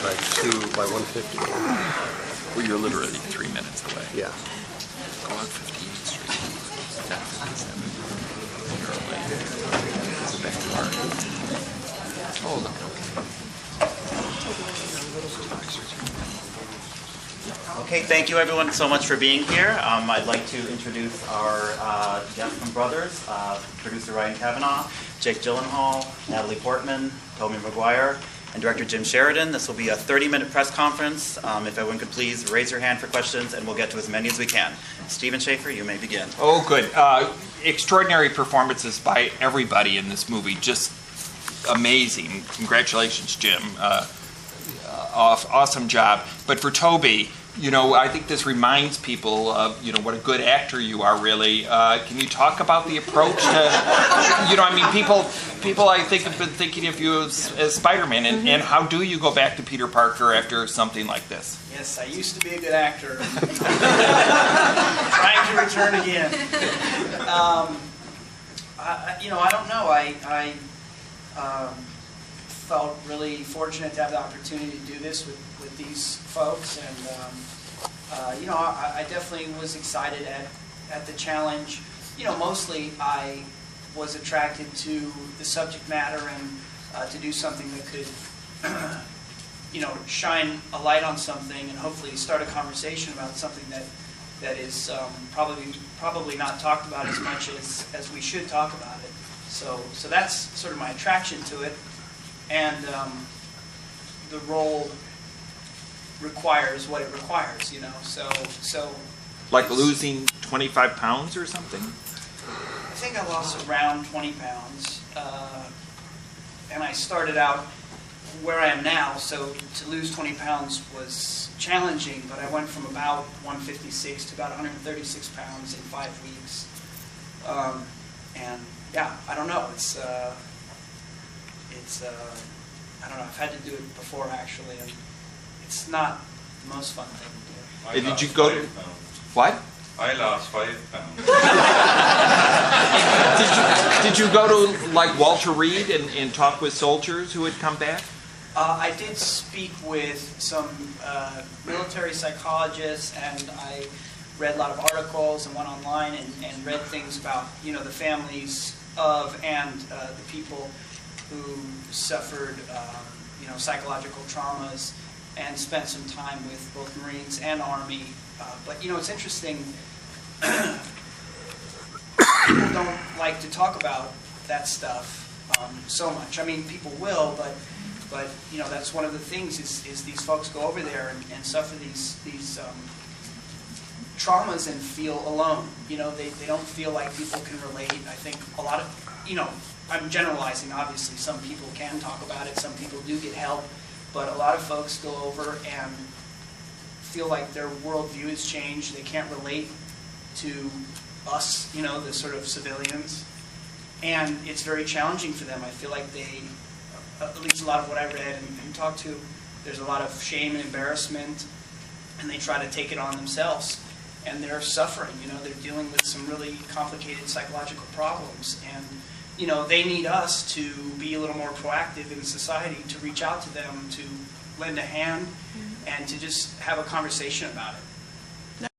by 150. Well, you're literally 3 minutes away. Yeah. Go on 15th Street. 1057. You're late. It's a back bar. Oh, look. Okay, thank you everyone so much for being here. I'd like to introduce our guests from Brothers, producer Ryan Kavanaugh, Jake Gyllenhaal, Natalie Portman, Toby McGuire, and Director Jim Sheridan. This will be a 30-minute press conference. If everyone could please raise your hand for questions, and we'll get to as many as we can. Stephen Schaefer, you may begin. Oh, good. Extraordinary performances by everybody in this movie. Just amazing. Congratulations, Jim. Awesome job. But for Toby, you know, I think this reminds people of, you know, what a good actor you are, really. Can you talk about the approach to, you know, I mean, people I think have been thinking of you as Spider-Man, and how do you go back to Peter Parker after something like this? Yes, I used to be a good actor. Trying to return again. I don't know. I felt really fortunate to have the opportunity to do this with these folks, and I definitely was excited at the challenge. You know, mostly I was attracted to the subject matter and to do something that could, shine a light on something and hopefully start a conversation about something that is probably not talked about as much as we should talk about it. So that's sort of my attraction to it. And the role requires what it requires, you know. So like losing 25 pounds or something? I think I lost around 20 pounds, and I started out where I am now. So to lose 20 pounds was challenging, but I went from about 156 to about 136 pounds in 5 weeks. And yeah, I don't know. I don't know, I've had to do it before actually, and it's not the most fun thing to do. Did you go to... What? I lost 5 pounds. Did you go to, like, Walter Reed and talk with soldiers who had come back? I did speak with some military psychologists, and I read a lot of articles and went online and read things about, you know, the families of and the people who suffered, psychological traumas, and spent some time with both Marines and Army. But, you know, it's interesting, people don't like to talk about that stuff so much. I mean, people will, but you know, that's one of the things is these folks go over there and suffer these traumas and feel alone. You know, they don't feel like people can relate. I think a lot of, you know, I'm generalizing, obviously. Some people can talk about it, some people do get help, but a lot of folks go over and feel like their worldview has changed. They can't relate to us, you know, the sort of civilians, and it's very challenging for them. I feel like they, at least a lot of what I read and talked to, there's a lot of shame and embarrassment, and they try to take it on themselves, and they're suffering. You know, they're dealing with some really complicated psychological problems, and you know, they need us to be a little more proactive in society, to reach out to them, to lend a hand, and to just have a conversation about it.